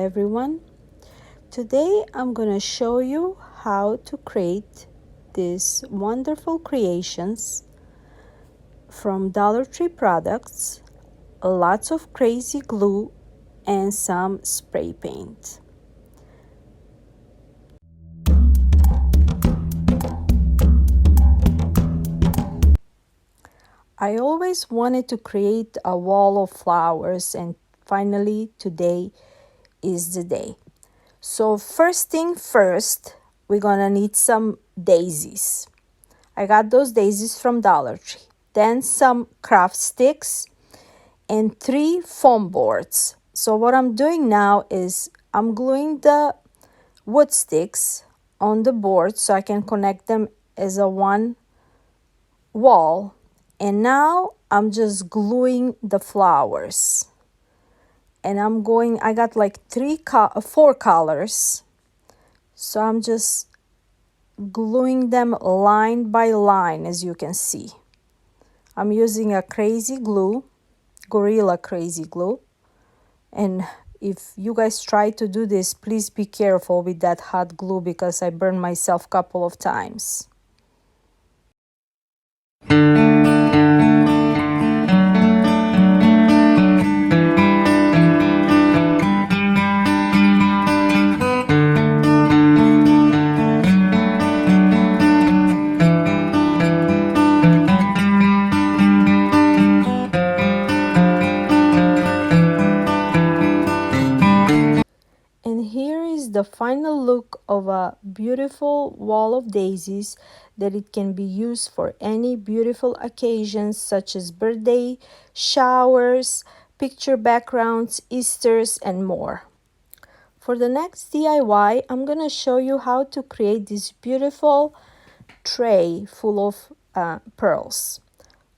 everyone. Today I'm going to show you how to create these wonderful creations from Dollar Tree products, lots of crazy glue, and some spray paint. I always wanted to create a wall of flowers, and finally today is the day. So first thing first, we're gonna need some daisies. I got those daisies from Dollar Tree. Then some craft sticks and 3 foam boards. So what I'm doing now is I'm gluing the wood sticks on the board so I can connect them as a one wall. And now I'm just gluing the flowers. And I got like 4 colors. So I'm just gluing them line by line, as you can see. I'm using a crazy glue, Gorilla Crazy Glue. And if you guys try to do this, please be careful with that hot glue because I burned myself a couple of times. The final look of a beautiful wall of daisies that it can be used for any beautiful occasions such as birthday, showers, picture backgrounds, Easters, and more. For the next DIY, I'm going to show you how to create this beautiful tray full of pearls.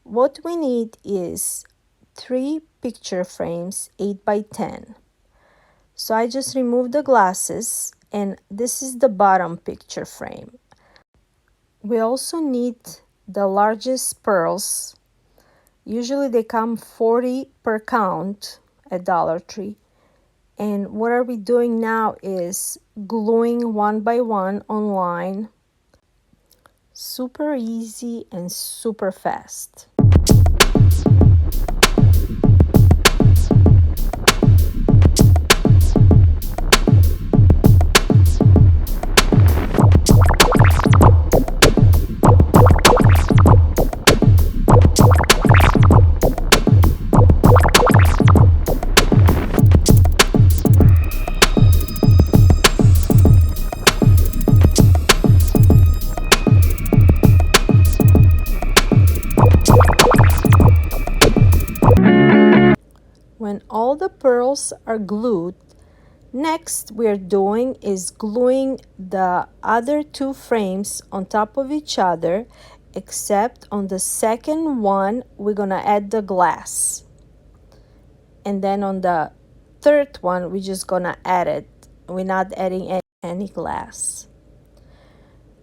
What we need is 3 picture frames 8 by 10. So I just removed the glasses, and this is the bottom picture frame. We also need the largest pearls. Usually they come 40 per count at Dollar Tree. And what are we doing now is gluing one by one on line. Super easy and super fast. When all the pearls are glued, next we're doing is gluing the other 2 frames on top of each other, except on the second one we're gonna add the glass. And then on the third one we're just gonna add it. We're not adding any glass.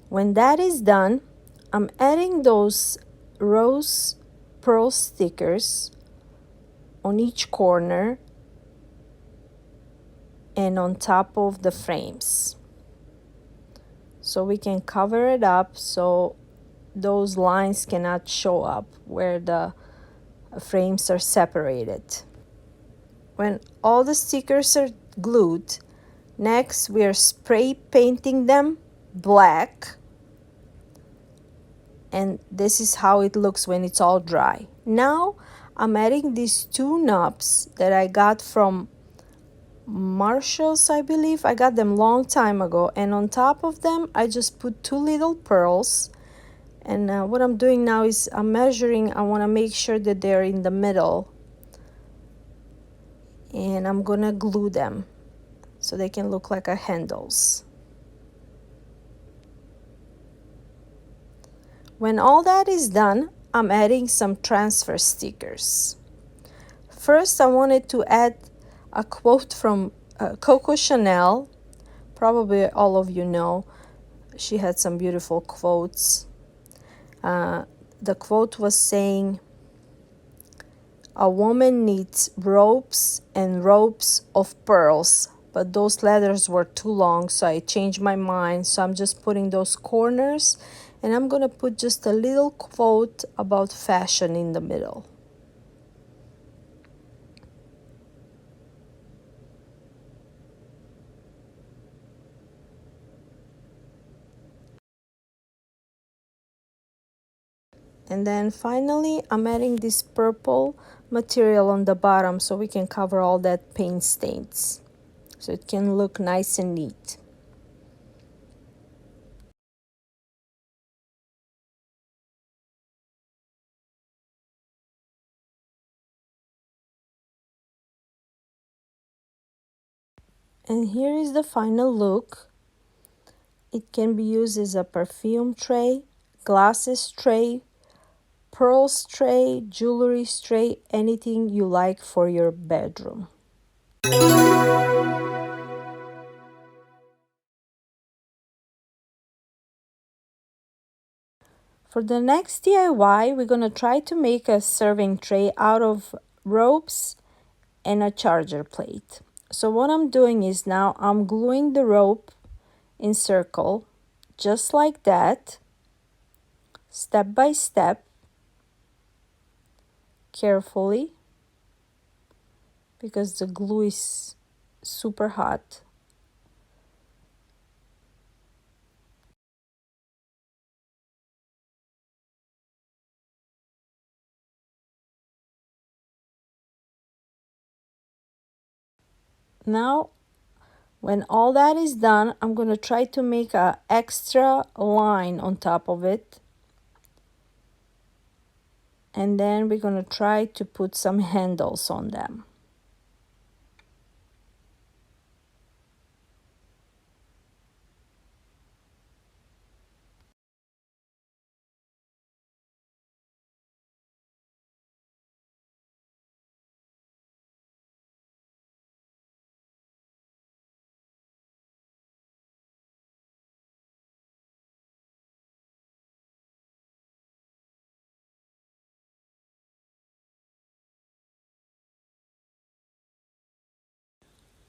When that is done, I'm adding those rose pearl stickers on each corner and on top of the frames, so we can cover it up so those lines cannot show up where the frames are separated. When all the stickers are glued, next we are spray painting them black, and this is how it looks when it's all dry. Now I'm adding these 2 knobs that I got from Marshall's, I believe. I got them long time ago, and on top of them I just put 2 little pearls. And what I'm doing now is I'm measuring. I want to make sure that they're in the middle, and I'm gonna glue them so they can look like handles. When all that is done, I'm adding some transfer stickers. First, I wanted to add a quote from Coco Chanel. Probably all of you know. She had some beautiful quotes. The quote was saying, "A woman needs ropes and ropes of pearls, but those letters were too long, so I changed my mind. So I'm just putting those corners, and I'm gonna put just a little quote about fashion in the middle. And then finally, I'm adding this purple material on the bottom so we can cover all that paint stains, so it can look nice and neat. And here is the final look. It can be used as a perfume tray, glasses tray, pearls tray, jewelry tray, anything you like for your bedroom. For the next DIY, we're going to try to make a serving tray out of ropes and a charger plate. So what I'm doing is now I'm gluing the rope in circle, just like that, step by step, carefully, because the glue is super hot. Now, when all that is done, I'm going to try to make a extra line on top of it. And then we're going to try to put some handles on them.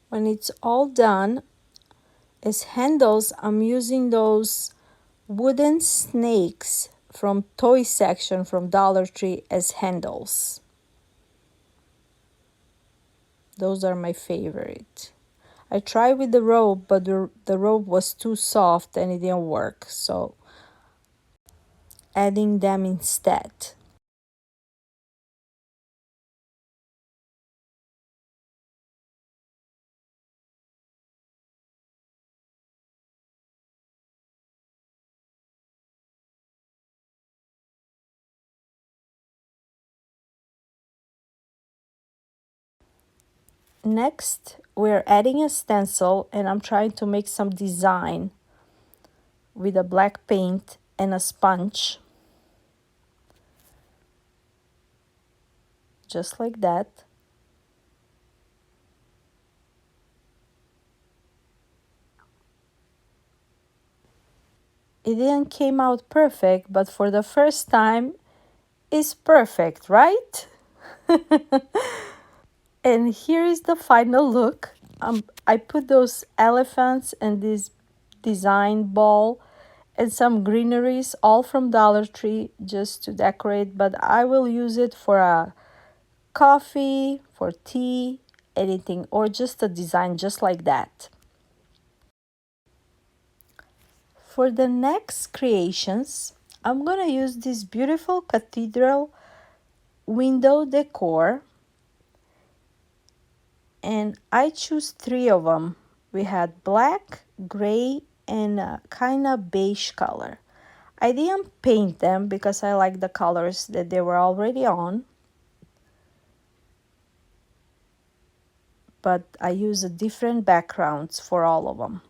When it's all done, as handles, I'm using those wooden snakes from toy section from Dollar Tree as handles. Those are my favorite. I tried with the rope, but the rope was too soft and it didn't work, so adding them instead. Next, we're adding a stencil, and I'm trying to make some design with a black paint and a sponge, just like that. It didn't came out perfect, but for the first time, it's perfect, right? And here is the final look. I put those elephants and this design ball and some greeneries, all from Dollar Tree, just to decorate, but I will use it for a coffee, for tea, anything, or just a design just like that. For the next creations, I'm gonna use this beautiful cathedral window decor, and I choose three of them. We had black, gray, and a kind of beige color. I didn't paint them because I like the colors that they were already on, but I use a different backgrounds for all of them.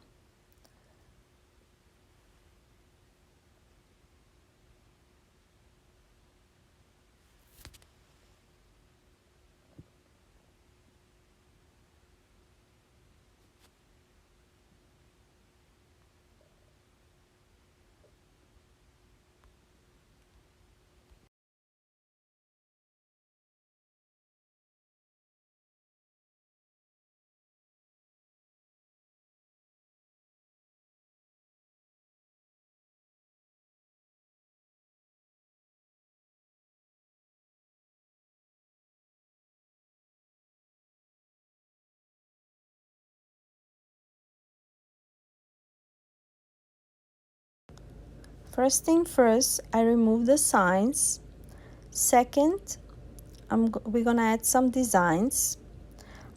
First thing first, I remove the signs. Second, we're gonna add some designs.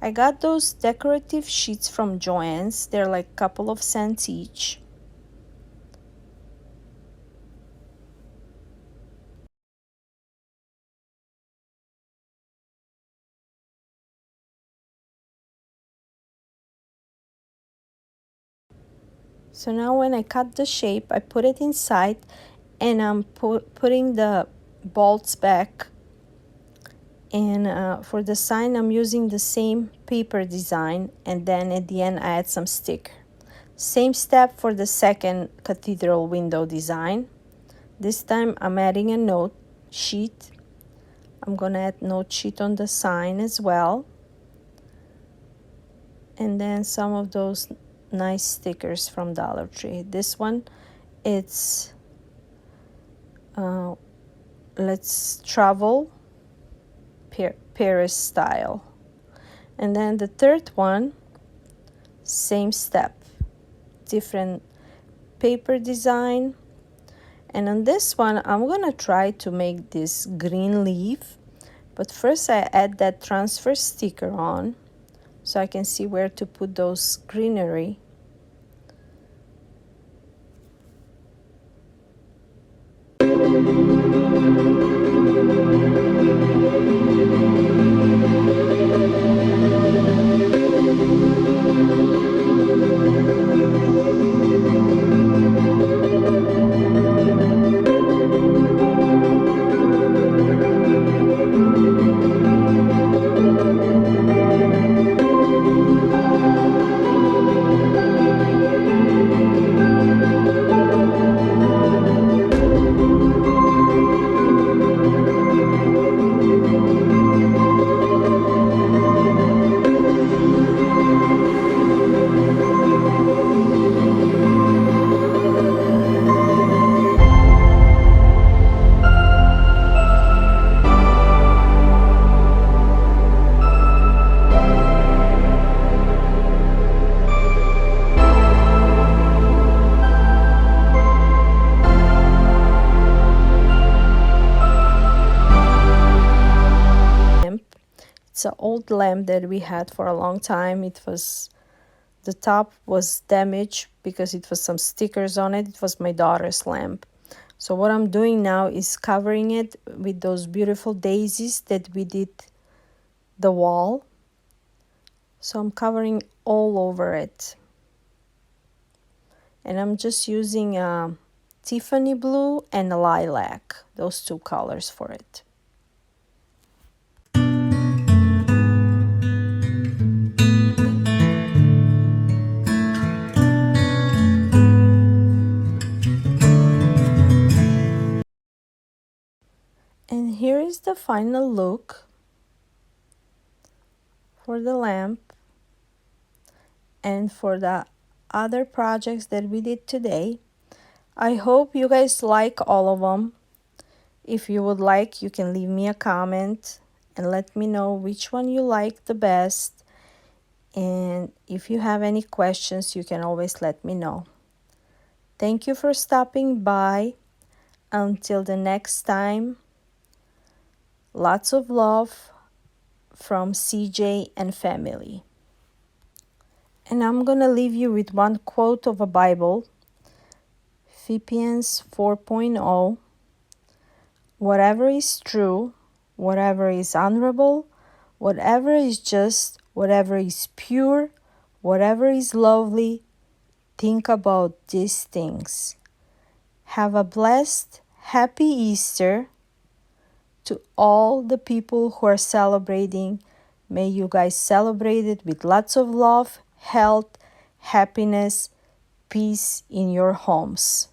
I got those decorative sheets from Joann's. They're like a couple of cents each. So now when I cut the shape, I put it inside and I'm putting the bolts back. And for the sign, I'm using the same paper design, and then at the end I add some sticker. Same step for the second cathedral window design. This time I'm adding a note sheet. I'm gonna add note sheet on the sign as well. And then some of those nice stickers from Dollar Tree. This one, it's Let's Travel Paris style. And then the third one, same step, different paper design. And on this one, I'm gonna try to make this green leaf, but first I add that transfer sticker on so I can see where to put those greenery. It's an old lamp that we had for a long time. The top was damaged because it was some stickers on it. It was my daughter's lamp. So what I'm doing now is covering it with those beautiful daisies that we did the wall. So I'm covering all over it. And I'm just using Tiffany blue and a lilac, those two colors for it. And here is the final look for the lamp and for the other projects that we did today. I hope you guys like all of them. If you would like, you can leave me a comment and let me know which one you like the best. And if you have any questions, you can always let me know. Thank you for stopping by. Until the next time, lots of love from CeeJ and family. And I'm going to leave you with one quote of a Bible, Philippians 4.0. Whatever is true, whatever is honorable, whatever is just, whatever is pure, whatever is lovely, think about these things. Have a blessed, happy Easter to all the people who are celebrating. May you guys celebrate it with lots of love, health, happiness, peace in your homes.